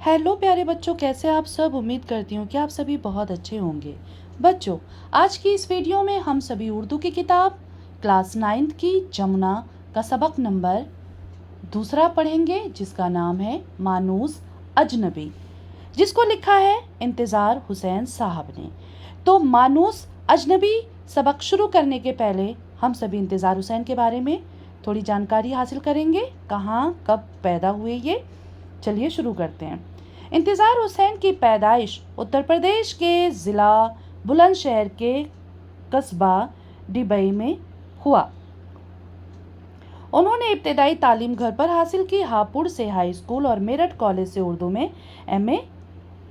Hello प्यारे बच्चों, कैसे आप सब। उम्मीद करती हूँ कि आप सभी बहुत अच्छे होंगे। बच्चों, आज की इस वीडियो में हम सभी उर्दू की किताब क्लास 9th की जमुना का सबक नंबर 2 पढ़ेंगे, जिसका नाम है मानूस अजनबी, जिसको लिखा है इंतज़ार हुसैन साहब ने। तो मानूस अजनबी सबक शुरू करने के पहले हम सभी इंतज़ार हुसैन के बारे में थोड़ी जानकारी हासिल करेंगे। कहाँ कब पैदा हुए ये, चलिए शुरू करते हैं। इंतज़ार हुसैन की पैदाइश उत्तर प्रदेश के ज़िला बुलंदशहर के कस्बा डिबई में हुआ। उन्होंने इब्तदाई तालीम घर पर हासिल की। हापुड़ से हाई स्कूल और मेरठ कॉलेज से उर्दू में एमए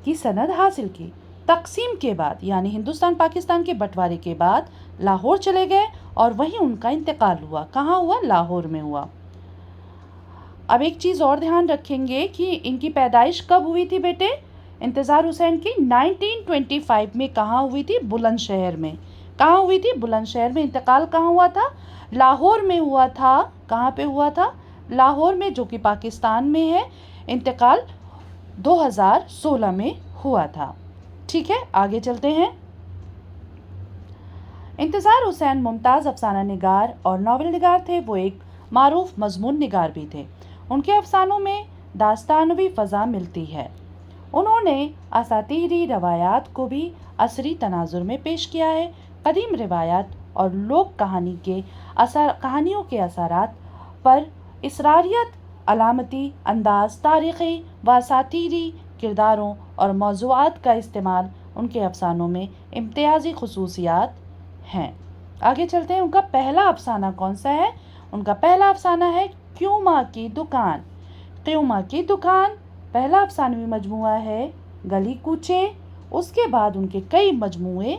की सनद हासिल की। तकसीम के बाद यानी हिंदुस्तान पाकिस्तान के बंटवारे के बाद लाहौर चले गए और वहीं उनका इंतकाल हुआ। कहाँ हुआ? लाहौर में हुआ। अब एक चीज़ और ध्यान रखेंगे कि इनकी पैदाइश कब हुई थी बेटे? इंतज़ार हुसैन की 1925 में कहाँ हुई थी? बुलंदशहर में। कहाँ हुई थी? बुलंदशहर में। इंतकाल कहाँ हुआ था? लाहौर में हुआ था। कहाँ पे हुआ था? लाहौर में, जो कि पाकिस्तान में है। इंतकाल 2016 में हुआ था। ठीक है, आगे चलते हैं। इंतज़ार हुसैन मुमताज़ अफसाना निगार और नावल निगार थे। वो एक मारूफ मजमून निगार भी थे। उनके अफसानों में दास्तानवी फ़ज़ा मिलती है। उन्होंने असातीरी रवायात को भी असरी तनाजुर में पेश किया है। कदीम रिवायात और लोक कहानियों के असरात पर इसरारियत, अलामती अंदाज, तारीख़ी व असातीरी किरदारों और मौज़ूआत का इस्तेमाल उनके अफसानों में इम्तियाज़ी खसूसियात हैं। आगे चलते हैं। उनका पहला अफसाना कौन सा है? उनका पहला अफसाना है क्यों माँ की दुकान। क्यों माँ की दुकान पहला अफसानवी मजमुआ है। गली कूचे। उसके बाद उनके कई मजमुए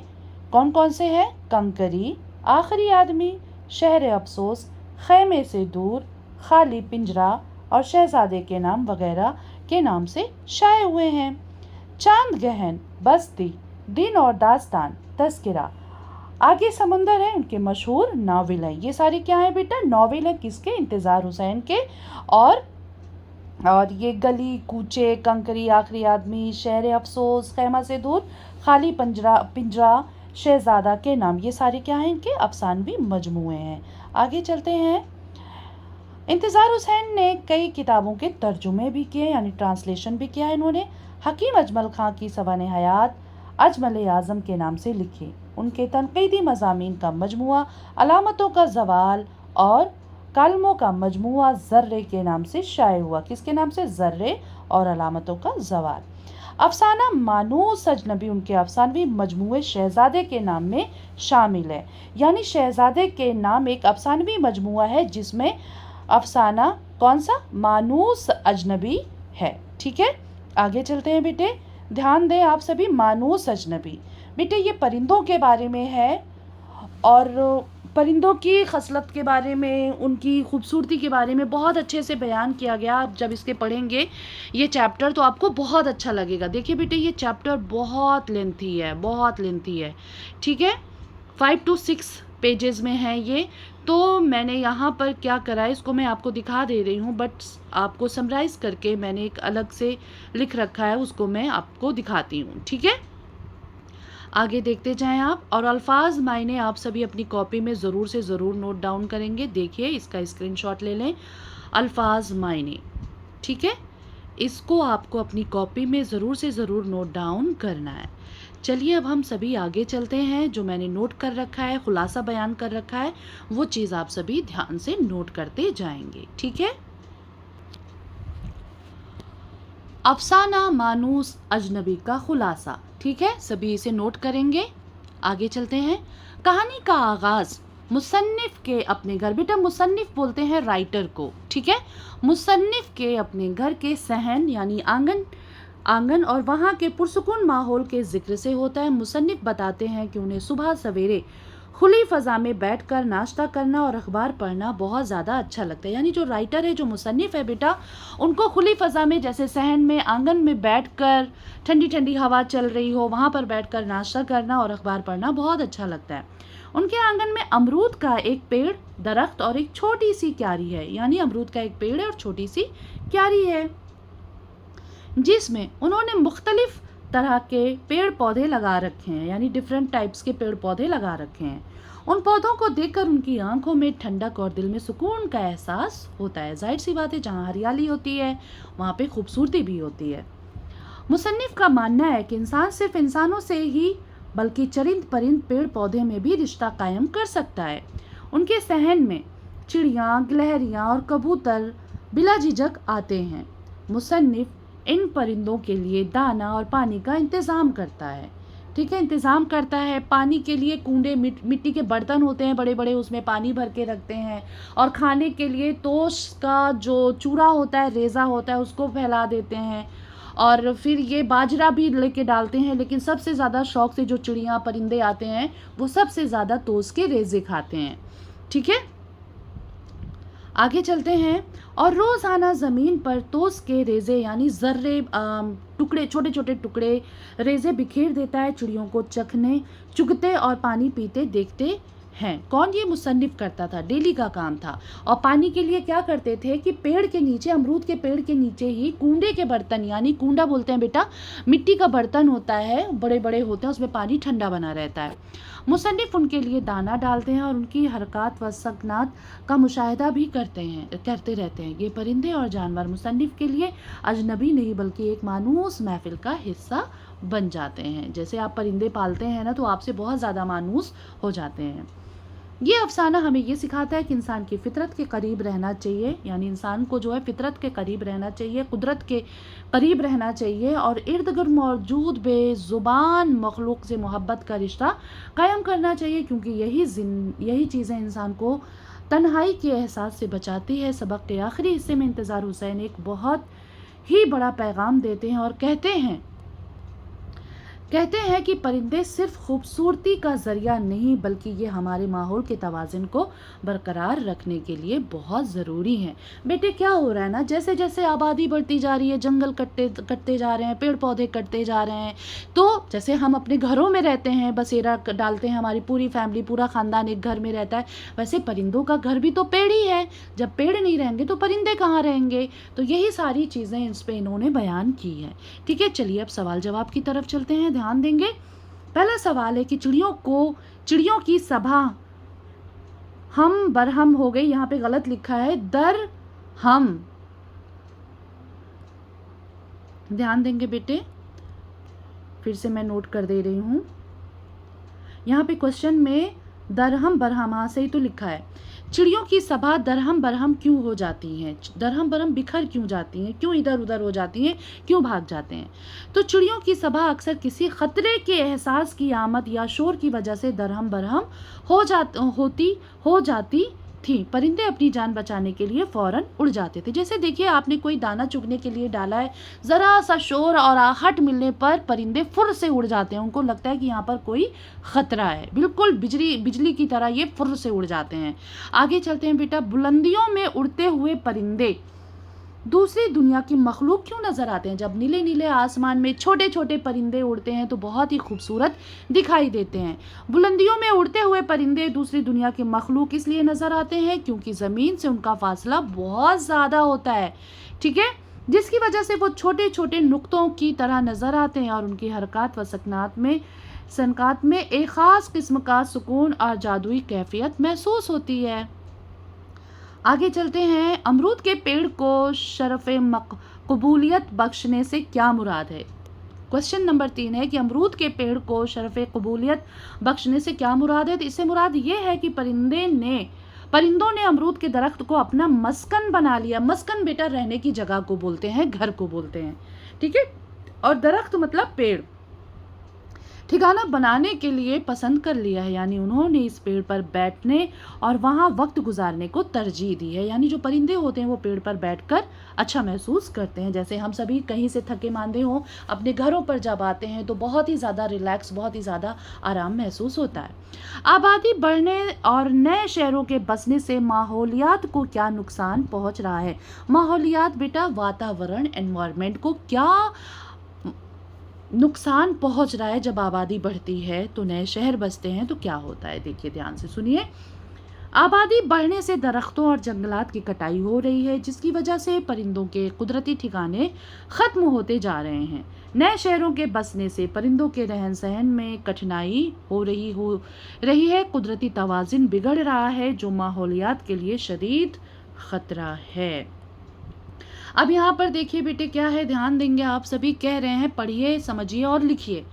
कौन कौन से हैं? कंकरी, आखिरी आदमी, शहर अफसोस, खैमे से दूर, खाली पिंजरा और शहजादे के नाम वगैरह के नाम से शाये हुए हैं। चांद गहन, बस्ती, दिन और दास्तान, तस्किरा, आगे समंदर है, उनके मशहूर नावल हैं। ये सारे क्या हैं बेटा? नावल हैं। किसके? इंतज़ार हुसैन के। और ये गली कूचे, कंकरी, आखिरी आदमी, शहर अफसोस, खैमा से दूर, खाली पिंजरा, शहजादा के नाम, ये सारे क्या हैं? इनके अफसानवी मजमूए हैं। आगे चलते हैं। इंतज़ार हुसैन ने कई किताबों के तर्जुमे भी किए, यानी ट्रांसलेशन भी किया है इन्होंने। हकीम अजमल खां की सवाने हयात अजमल आज़म के नाम से लिखी। उनके तनकीदी मज़ामीन का मजमुआ अलामतों का ज़वाल और कालमों का मजमुआ ज़र्रे के नाम से शाये हुआ। किसके नाम से? ज़र्रे और अलामतों का ज़वाल। अफसाना मानूस अजनबी उनके अफसानवी मजमुए शहजादे के नाम में शामिल है। यानी शहजादे के नाम एक अफसानवी मजमुआ है जिसमें अफसाना कौन सा? मानूस अजनबी है। ठीक है, आगे चलते हैं बेटे। ध्यान दें आप सभी। मानूस अजनबी बेटे ये परिंदों के बारे में है और परिंदों की खसलत के बारे में, उनकी खूबसूरती के बारे में बहुत अच्छे से बयान किया गया। आप जब इसके पढ़ेंगे ये चैप्टर तो आपको बहुत अच्छा लगेगा। देखिए बेटे, ये चैप्टर बहुत लेंथी है, बहुत लेंथी है। ठीक है, 5 to 6 पेजेस में है ये। तो मैंने यहाँ पर क्या करा है, इसको मैं आपको दिखा दे रही हूँ, बट आपको समराइज़ करके मैंने एक अलग से लिख रखा है, उसको मैं आपको दिखाती हूँ। ठीक है, आगे देखते जाएं आप। और अल्फाज मायने आप सभी अपनी कॉपी में ज़रूर से ज़रूर नोट डाउन करेंगे। देखिए, इसका स्क्रीनशॉट ले लें। अल्फाज मायने, ठीक है, इसको आपको अपनी कॉपी में ज़रूर से ज़रूर नोट डाउन करना है। चलिए अब हम सभी आगे चलते हैं। जो मैंने नोट कर रखा है, खुलासा बयान कर रखा है, वो चीज़ आप सभी ध्यान से नोट करते जाएंगे। ठीक है। अफसाना मानूस अजनबी का खुलासा, ठीक है, सभी इसे नोट करेंगे। आगे चलते हैं। कहानी का आगाज़ मुसन्निफ के अपने घर, बेटा मुसन्निफ बोलते हैं राइटर को, ठीक है, मुसन्निफ के अपने घर के सहन यानी आंगन और वहाँ के पुरसुकून माहौल के जिक्र से होता है। मुसन्निफ बताते हैं कि उन्हें सुबह सवेरे खुली फ़ज़ा में बैठकर नाश्ता करना और अखबार पढ़ना बहुत ज़्यादा अच्छा लगता है। यानी जो राइटर है, जो मुसन्निफ है बेटा, उनको खुली फ़ज़ा में, जैसे सहन में, आंगन में बैठकर, ठंडी ठंडी हवा चल रही हो, वहाँ पर बैठकर नाश्ता करना और अखबार पढ़ना बहुत अच्छा लगता है। उनके आंगन में अमरूद का एक पेड़, दरख्त और एक छोटी सी क्यारी है। यानी अमरूद का एक पेड़ है और छोटी सी क्यारी है। जिसमें उन्होंने मुख्तलिफ तरह के पेड़ पौधे लगा रखे हैं, यानी डिफरेंट टाइप्स के पेड़ पौधे लगा रखे हैं। उन पौधों को देखकर उनकी आंखों में ठंडक और दिल में सुकून का एहसास होता है। जाहिर सी बात है, जहाँ हरियाली होती है वहाँ पे खूबसूरती भी होती है। मुसन्निफ का मानना है कि इंसान सिर्फ इंसानों से ही बल्कि चरिंद परिंद पेड़ पौधे में भी रिश्ता कायम कर सकता है। उनके सहन में चिड़ियाँ, गिलहरियाँ और कबूतर बिला झिझक आते हैं। मुसन्निफ इन परिंदों के लिए दाना और पानी का इंतज़ाम करता है। ठीक है, इंतज़ाम करता है। पानी के लिए कूंडे, मिट्टी के बर्तन होते हैं बड़े बड़े, उसमें पानी भर के रखते हैं। और खाने के लिए तोश का जो चूरा होता है, रेज़ा होता है, उसको फैला देते हैं। और फिर ये बाजरा भी लेके डालते हैं। लेकिन सबसे ज़्यादा शौक़ से जो चिड़ियाँ परिंदे आते हैं वो सबसे ज़्यादा तोश के रेज़े खाते हैं। ठीक है, आगे चलते हैं। और रोज़ाना ज़मीन पर तोश के रेज़े यानी ज़र्रे टुकड़े, छोटे छोटे टुकड़े रेज़े बिखेर देता है। चिड़ियों को चुगते और पानी पीते देखते हैं। कौन? ये मुसन्निफ करता था, डेली का काम था। और पानी के लिए क्या करते थे कि पेड़ के नीचे, अमरूद के पेड़ के नीचे ही कूंडे के बर्तन, यानी कूंडा बोलते हैं बेटा, मिट्टी का बर्तन होता है, बड़े बड़े होते हैं, उसमें पानी ठंडा बना रहता है। मुसन्निफ उनके लिए दाना डालते हैं और उनकी हरकत व सकनात का मुशाहिदा भी करते रहते हैं। ये परिंदे और जानवर मुसन्निफ के लिए अजनबी नहीं बल्कि एक मानूस महफिल का हिस्सा बन जाते हैं। जैसे आप परिंदे पालते हैं ना, तो आपसे बहुत ज़्यादा मानूस हो जाते हैं। ये अफसाना हमें ये सिखाता है कि इंसान की फितरत के करीब रहना चाहिए, यानी इंसान को जो है फितरत के करीब रहना चाहिए, कुदरत के करीब रहना चाहिए और इर्द गिर्द मौजूद बेज़ुबान मखलूक से मोहब्बत का रिश्ता कायम करना चाहिए, क्योंकि यही चीज़ें इंसान को तन्हाई के एहसास से बचाती है। सबक के आखिरी हिस्से में इंतज़ार हुसैन एक बहुत ही बड़ा पैगाम देते हैं और कहते हैं कि परिंदे सिर्फ खूबसूरती का ज़रिया नहीं बल्कि ये हमारे माहौल के तवाज़ुन को बरकरार रखने के लिए बहुत ज़रूरी हैं। बेटे क्या हो रहा है ना, जैसे जैसे आबादी बढ़ती जा रही है, जंगल कटते जा रहे हैं, पेड़ पौधे कटते जा रहे हैं, तो जैसे हम अपने घरों में रहते हैं, बसेरा डालते हैं, हमारी पूरी फैमिली, पूरा ख़ानदान एक घर में रहता है, वैसे परिंदों का घर भी तो पेड़ ही है। जब पेड़ नहीं रहेंगे तो परिंदे कहाँ रहेंगे? तो यही सारी चीज़ें इस पर इन्होंने बयान की हैं। ठीक है, चलिए अब सवाल जवाब की तरफ चलते हैं, ध्यान देंगे। पहला सवाल है कि चिड़ियों की सभा हम बरहम हो गई, यहाँ पे गलत लिखा है दर हम। ध्यान देंगे बेटे, फिर से मैं नोट कर दे रही हूँ। यहाँ पे क्वेश्चन में दरहम बरहम, हाँ सही तो लिखा है। चिड़ियों की सभा दरहम बरहम क्यों हो जाती हैं? दरहम बरहम बिखर क्यों जाती हैं? क्यों इधर उधर हो जाती हैं? क्यों भाग जाते हैं? तो चिड़ियों की सभा अक्सर किसी खतरे के एहसास की आमद या शोर की वजह से दरहम बरहम हो जाती थी। परिंदे अपनी जान बचाने के लिए फौरन उड़ जाते थे। जैसे देखिए, आपने कोई दाना चुगने के लिए डाला है, ज़रा सा शोर और आहट मिलने पर परिंदे फुर से उड़ जाते हैं। उनको लगता है कि यहाँ पर कोई ख़तरा है, बिल्कुल बिजली की तरह ये फुर से उड़ जाते हैं। आगे चलते हैं बेटा। बुलंदियों में उड़ते हुए परिंदे दूसरी दुनिया की मखलूक क्यों नज़र आते हैं? जब नीले नीले आसमान में छोटे छोटे परिंदे उड़ते हैं तो बहुत ही खूबसूरत दिखाई देते हैं। बुलंदियों में उड़ते हुए परिंदे दूसरी दुनिया के मखलूक इसलिए नज़र आते हैं क्योंकि ज़मीन से उनका फासला बहुत ज़्यादा होता है। ठीक है, जिसकी वजह से वो छोटे छोटे नुक्तों की तरह नज़र आते हैं और उनकी हरकत व सनकात में एक ख़ास किस्म का सुकून और जादुई कैफियत महसूस होती है। आगे चलते हैं। अमरूद के पेड़ को शरफ़ कबूलियत बख्शने से क्या मुराद है? क्वेश्चन नंबर 3 है कि अमरूद के पेड़ को शरफ़ कबूलियत बख्शने से क्या मुराद है? तो इससे मुराद ये है कि परिंदों ने अमरूद के दरख्त को अपना मस्कन बना लिया। मस्कन बेटा रहने की जगह को बोलते हैं, घर को बोलते हैं। ठीक है, और दरख्त मतलब पेड़, ठिकाना बनाने के लिए पसंद कर लिया है, यानी उन्होंने इस पेड़ पर बैठने और वहाँ वक्त गुजारने को तरजीह दी है। यानी जो परिंदे होते हैं वो पेड़ पर बैठकर अच्छा महसूस करते हैं। जैसे हम सभी कहीं से थके मांदे हों, अपने घरों पर जब आते हैं तो बहुत ही ज़्यादा रिलैक्स, बहुत ही ज़्यादा आराम महसूस होता है। आबादी बढ़ने और नए शहरों के बसने से माहौलियात को क्या नुकसान पहुँच रहा है? माहौलियात बेटा वातावरण, एनवायरनमेंट को क्या नुकसान पहुंच रहा है? जब आबादी बढ़ती है तो नए शहर बसते हैं तो क्या होता है? देखिए ध्यान से सुनिए। आबादी बढ़ने से दरख्तों और जंगलात की कटाई हो रही है, जिसकी वजह से परिंदों के कुदरती ठिकाने ख़त्म होते जा रहे हैं। नए शहरों के बसने से परिंदों के रहन सहन में कठिनाई हो रही है। कुदरती तवाज़ुन बिगड़ रहा है, जो माहौलियात के लिए शदीद ख़तरा है। अब यहाँ पर देखिए बेटे क्या है, ध्यान देंगे आप सभी। कह रहे हैं पढ़िए, समझिए और लिखिए।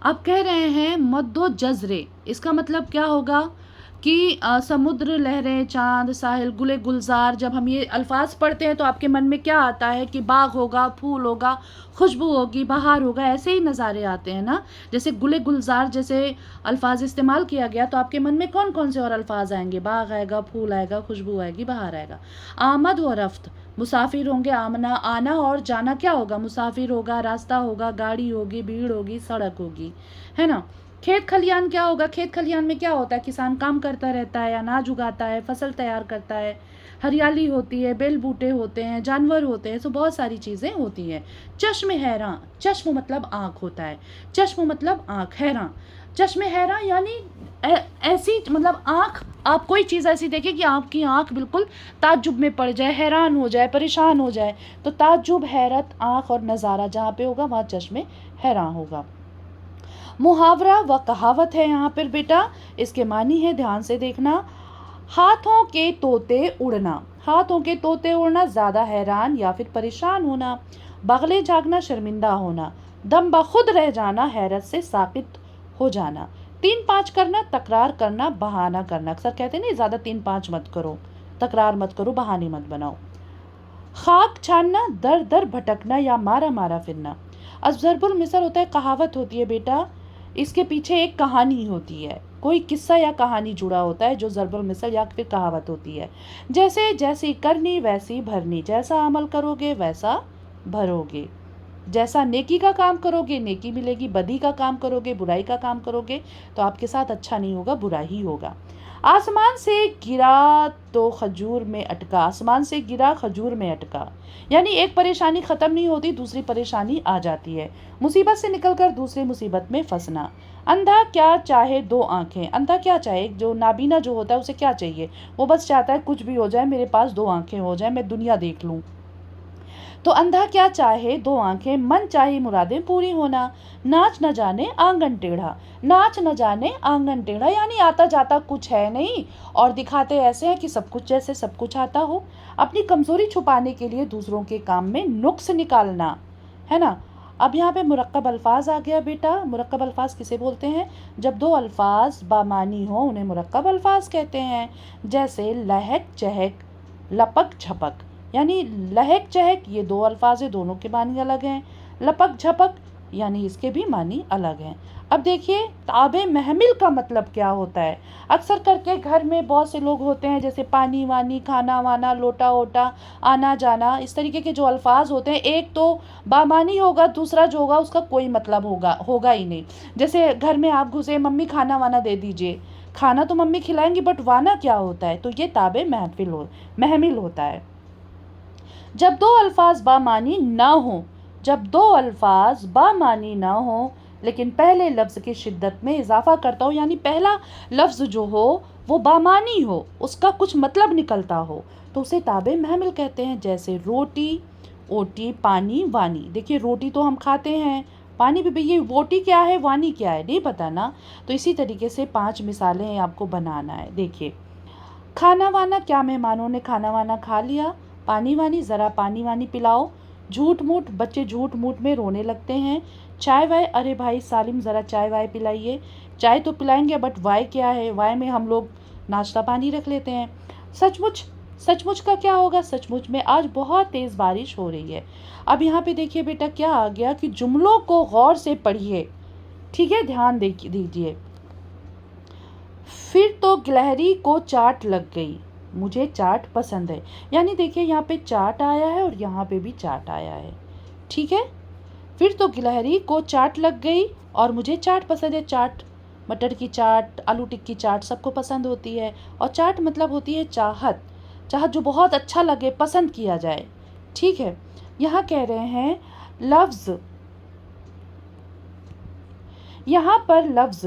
अब कह रहे हैं मद्दो जज़रे, इसका मतलब क्या होगा कि समुद्र, लहरें, चांद, साहिल, गुले गुलजार। जब हम ये अल्फाज पढ़ते हैं तो आपके मन में क्या आता है कि बाग होगा, फूल होगा, खुशबू होगी, बहार होगा, ऐसे ही नज़ारे आते हैं ना। जैसे गुले गुलजार जैसे अल्फाज इस्तेमाल किया गया तो आपके मन में कौन कौन से और अल्फाज आएंगे? बाग आएगा, फूल आएगा, खुशबू आएगी, बहार आएगा। आमद व रफ्त, मुसाफिर होंगे, आना और जाना क्या होगा? मुसाफिर होगा, रास्ता होगा, गाड़ी होगी, भीड़ होगी, सड़क होगी, है ना। खेत खलियान क्या होगा? खेत खलियान में क्या होता है? किसान काम करता रहता है, अनाज उगाता है, फसल तैयार करता है, हरियाली होती है, बेल बूटे होते हैं, जानवर होते हैं, तो बहुत सारी चीज़ें होती हैं। चश्म हैरां, चश्म मतलब आँख होता है, चश्म मतलब आँख, हैरां, चश्म हैरां यानी ऐसी मतलब आँख, आप कोई चीज़ ऐसी देखें कि आपकी आँख बिल्कुल ताज्जुब में पड़ जाए, हैरान हो जाए, परेशान हो जाए, तो ताज्जुब, हैरत, आँख और नज़ारा जहाँ पे होगा वहाँ चश्मे हैरां होगा। मुहावरा व कहावत है यहाँ पर बेटा, इसके मानी है, ध्यान से देखना। हाथों के तोते उड़ना, हाथों के तोते उड़ना, ज़्यादा हैरान या फिर परेशान होना, बगले जागना, शर्मिंदा होना, दम बखुद रह जाना, हैरत से साकित हो जाना, 3-5 करना, तकरार करना, बहाना करना। अक्सर कहते हैं नहीं, ज़्यादा 3-5 मत करो, तकरार मत करो, बहाने मत बनाओ। खाक छानना, दर दर भटकना या मारा मारा फिरना। अब ज़रबुल मिसल होता है, कहावत होती है बेटा, इसके पीछे एक कहानी होती है, कोई किस्सा या कहानी जुड़ा होता है जो ज़रबुल मिसल या फिर कहावत होती है। जैसे जैसी करनी वैसी भरनी, जैसा अमल करोगे वैसा भरोगे, जैसा नेकी का काम करोगे नेकी मिलेगी, बदी का काम करोगे, बुराई का काम करोगे तो आपके साथ अच्छा नहीं होगा, बुरा ही होगा। आसमान से गिरा तो खजूर में अटका, आसमान से गिरा खजूर में अटका, यानी एक परेशानी ख़त्म नहीं होती, दूसरी परेशानी आ जाती है। मुसीबत से निकलकर दूसरी मुसीबत में फंसना। अंधा क्या चाहे 2 आंखें, अंधा क्या चाहे, जो नाबीना जो होता है उसे क्या चाहिए? वो बस चाहता है कुछ भी हो जाए, मेरे पास 2 आंखें हो जाए, मैं दुनिया देख लूँ। तो अंधा क्या चाहे 2 आंखें, मन चाहे मुरादें पूरी होना। नाच न जाने आंगन टेढ़ा, नाच न जाने आंगन टेढ़ा यानी आता जाता कुछ है नहीं और दिखाते ऐसे हैं कि सब कुछ, जैसे सब कुछ आता हो। अपनी कमजोरी छुपाने के लिए दूसरों के काम में नुक्स निकालना, है ना। अब यहाँ पे मुरक्कब अल्फाज आ गया बेटा। मुरक्कब अल्फाज किसे बोलते हैं? जब 2 अल्फाज बामानी हो उन्हें मुरक्कब अल्फाज कहते हैं। जैसे लहक चहक, लपक झपक, यानी लहक चहक ये 2 अल्फाज है, दोनों के मानी अलग हैं। लपक झपक यानी इसके भी मानी अलग हैं। अब देखिए ताबे महमिल का मतलब क्या होता है। अक्सर करके घर में बहुत से लोग होते हैं, जैसे पानी वानी, खाना वाना, लोटा ओटा, आना जाना, इस तरीके के जो अल्फाज होते हैं, एक तो बामानी होगा, दूसरा जो होगा उसका कोई मतलब होगा ही नहीं। जैसे घर में आप घुसे, मम्मी खाना वाना दे दीजिए, खाना तो मम्मी खिलाएंगी बट वाना क्या होता है? तो ये ताबे महमिल होता है। जब 2 अल्फाज बामानी ना हो, जब 2 अल्फाज बामानी ना हो लेकिन पहले लफ्ज़ की शिद्दत में इजाफा करता हो, यानी पहला लफ्ज़ जो हो वो बामानी हो, उसका कुछ मतलब निकलता हो, तो उसे ताबे महमिल कहते हैं। जैसे रोटी, ओटी, पानी, वानी। देखिए रोटी तो हम खाते हैं, पानी भी, ये वोटी क्या है, वानी क्या है, नहीं पता ना। तो इसी तरीके से 5 मिसालें आपको बनाना है। देखिए खाना वाना, क्या मेहमानों ने खाना वाना खा लिया? पानी वानी, ज़रा पानी वानी पिलाओ। झूठ मूठ, बच्चे झूठ मूठ में रोने लगते हैं। चाय वाय, अरे भाई सालिम ज़रा चाय वाय पिलाइए। चाय तो पिलाएंगे बट वाय क्या है? वाय में हम लोग नाश्ता पानी रख लेते हैं। सचमुच, सचमुच का क्या होगा? सचमुच में आज बहुत तेज़ बारिश हो रही है। अब यहाँ पे देखिए बेटा क्या आ गया कि जुमलों को गौर से पढ़िए, ठीक है, ध्यान दीजिए। फिर तो गिलहरी को चाट लग गई, मुझे चाट पसंद है, यानी देखिए यहाँ पे चाट आया है और यहाँ पे भी चाट आया है, ठीक है। फिर तो गिलहरी को चाट लग गई और मुझे चाट पसंद है। चाट, मटर की चाट, आलू टिक्की चाट सबको पसंद होती है। और चाट मतलब होती है चाहत, चाहत जो बहुत अच्छा लगे, पसंद किया जाए, ठीक है। यहाँ कह रहे हैं लफ्ज़, यहाँ पर लफ्ज़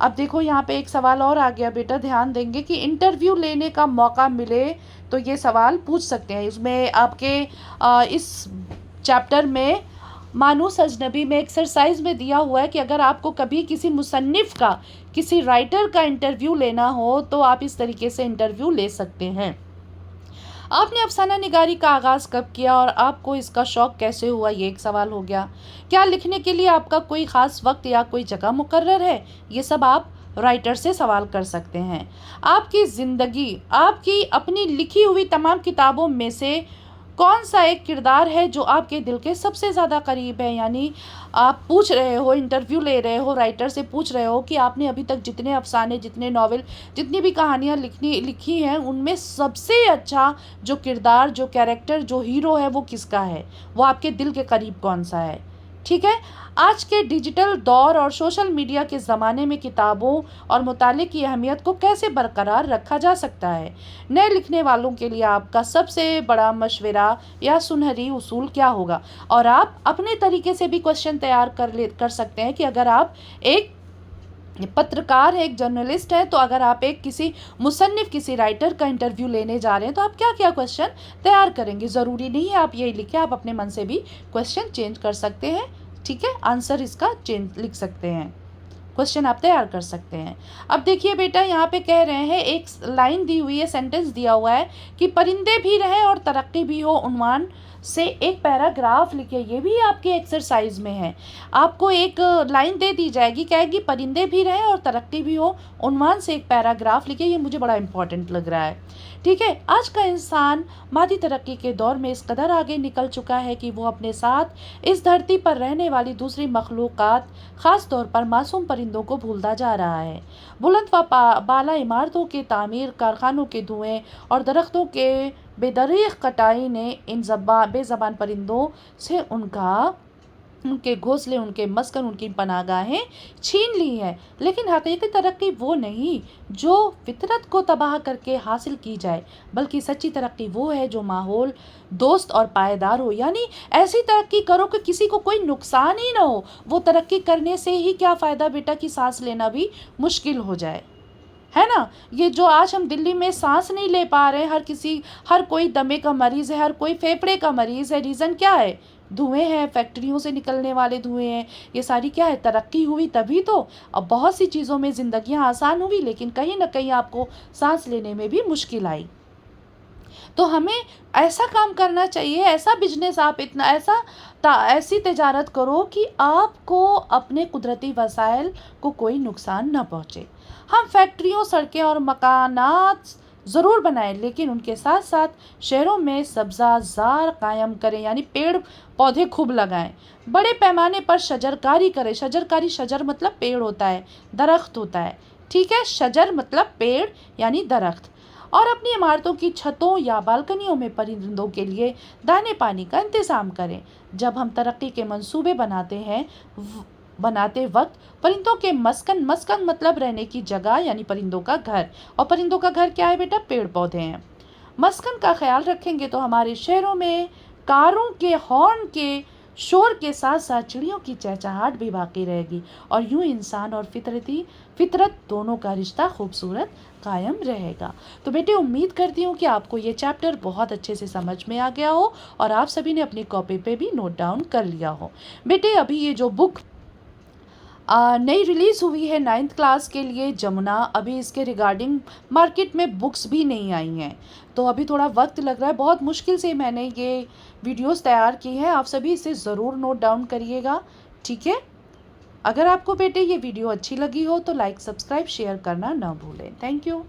अब देखो यहाँ पे एक सवाल और आ गया बेटा, ध्यान देंगे कि इंटरव्यू लेने का मौका मिले तो ये सवाल पूछ सकते हैं। इसमें आपके इस चैप्टर में मानूस अजनबी में एक्सरसाइज में दिया हुआ है कि अगर आपको कभी किसी मुसन्निफ़ का, किसी राइटर का इंटरव्यू लेना हो तो आप इस तरीके से इंटरव्यू ले सकते हैं। आपने अफसाना निगारी का आगाज़ कब किया और आपको इसका शौक़ कैसे हुआ, ये एक सवाल हो गया। क्या लिखने के लिए आपका कोई ख़ास वक्त या कोई जगह मुकर्रर है, ये सब आप राइटर से सवाल कर सकते हैं। आपकी ज़िंदगी, आपकी अपनी लिखी हुई तमाम किताबों में से कौन सा एक किरदार है जो आपके दिल के सबसे ज़्यादा करीब है, यानी आप पूछ रहे हो, इंटरव्यू ले रहे हो, राइटर से पूछ रहे हो कि आपने अभी तक जितने अफसाने, जितने नॉवेल, जितनी भी कहानियाँ लिखी हैं उनमें सबसे अच्छा जो किरदार, जो कैरेक्टर, जो हीरो है वो किसका है, वो आपके दिल के करीब कौन सा है। ठीक है। आज के डिजिटल दौर और सोशल मीडिया के ज़माने में किताबों और मुताले की अहमियत को कैसे बरकरार रखा जा सकता है। नए लिखने वालों के लिए आपका सबसे बड़ा मशवरा या सुनहरी उसूल क्या होगा। और आप अपने तरीके से भी क्वेश्चन तैयार कर सकते हैं कि अगर आप एक पत्रकार है, एक जर्नलिस्ट है, तो अगर आप एक किसी मुसन्निफ, किसी राइटर का इंटरव्यू लेने जा रहे हैं तो आप क्या क्या क्वेश्चन तैयार करेंगे। ज़रूरी नहीं है आप यही लिखें, आप अपने मन से भी क्वेश्चन चेंज कर सकते हैं। ठीक है, आंसर इसका चेंज लिख सकते हैं, क्वेश्चन आप तैयार कर सकते हैं। अब देखिए बेटा, यहाँ पे कह रहे हैं, एक लाइन दी हुई है, सेंटेंस दिया हुआ है कि परिंदे भी रहें और तरक्की भी हो, उन्वान से एक पैराग्राफ लिखिए। ये भी आपके एक्सरसाइज में है। आपको एक लाइन दे दी जाएगी, कहेगी परिंदे भी रहें और तरक्की भी हो, उन्वान से एक पैराग्राफ लिखिए। ये मुझे बड़ा इंपॉर्टेंट लग रहा है। ठीक है, आज का इंसान मादी तरक्की के दौर में इस कदर आगे निकल चुका है कि वो अपने साथ इस धरती पर रहने वाली दूसरी मखलूक़ात, ख़ास तौर पर मासूम परिंदों को भूलता जा रहा है। बुलंद व बाला इमारतों की तामीर, कारखानों के धुएँ और दरख्तों के बेदरीग कटाई ने इन बेज़बान परिंदों से उनके घोंसले, उनके मस्कन, उनकी पनाहगाहें छीन ली हैं। लेकिन हकीकी तरक्की वो नहीं जो फितरत को तबाह करके हासिल की जाए, बल्कि सच्ची तरक्की वो है जो माहौल दोस्त और पायदार हो। यानी ऐसी तरक्की करो कि किसी को कोई नुकसान ही ना हो। वो तरक्की करने से ही क्या फ़ायदा बेटा कि सांस लेना भी मुश्किल हो जाए, है ना। ये जो आज हम दिल्ली में सांस नहीं ले पा रहे हैं, हर कोई दमे का मरीज़ है, हर कोई फेफड़े का मरीज़ है। रीज़न क्या है? धुएं हैं, फैक्ट्रियों से निकलने वाले धुएं हैं। ये सारी क्या है? तरक्की हुई तभी तो। अब बहुत सी चीज़ों में ज़िंदगियां आसान हुई, लेकिन कहीं ना कहीं आपको सांस लेने में भी मुश्किल आई। तो हमें ऐसा काम करना चाहिए, ऐसा बिजनेस आप ऐसी तजारत करो कि आपको अपने कुदरती वसाइल को कोई नुकसान न पहुँचे। हम फैक्ट्रियों, सड़कें और मकानात ज़रूर बनाएं, लेकिन उनके साथ साथ शहरों में सब्ज़ाज़ार कायम करें, यानी पेड़ पौधे खूब लगाएं। बड़े पैमाने पर शजरकारी करें। शजरकारी, शजर मतलब पेड़ होता है, दरख्त होता है। ठीक है, शजर मतलब पेड़ यानी दरख्त। और अपनी इमारतों की छतों या बालकनियों में परिंदों के लिए दाने पानी का इंतज़ाम करें। जब हम तरक्की के मंसूबे बनाते वक्त परिंदों के मस्कन मतलब रहने की जगह, यानी परिंदों का घर। और परिंदों का घर क्या है बेटा? पेड़ पौधे हैं। मस्कन का ख्याल रखेंगे तो हमारे शहरों में कारों के हॉर्न के शोर के साथ साथ चिड़ियों की चहचहाट भी बाकी रहेगी, और यूं इंसान और फितरत दोनों का रिश्ता खूबसूरत कायम रहेगा। तो बेटे, उम्मीद करती हूँ कि आपको ये चैप्टर बहुत अच्छे से समझ में आ गया हो और आप सभी ने अपनी कॉपी पे भी नोट डाउन कर लिया हो। बेटे, अभी ये जो बुक नई रिलीज़ हुई है 9th क्लास के लिए, जमुना, अभी इसके रिगार्डिंग मार्केट में बुक्स भी नहीं आई हैं, तो अभी थोड़ा वक्त लग रहा है। बहुत मुश्किल से मैंने ये वीडियोस तैयार की हैं। आप सभी इसे ज़रूर नोट डाउन करिएगा। ठीक है, अगर आपको बेटे ये वीडियो अच्छी लगी हो तो लाइक, सब्सक्राइब, शेयर करना ना भूलें। Thank you.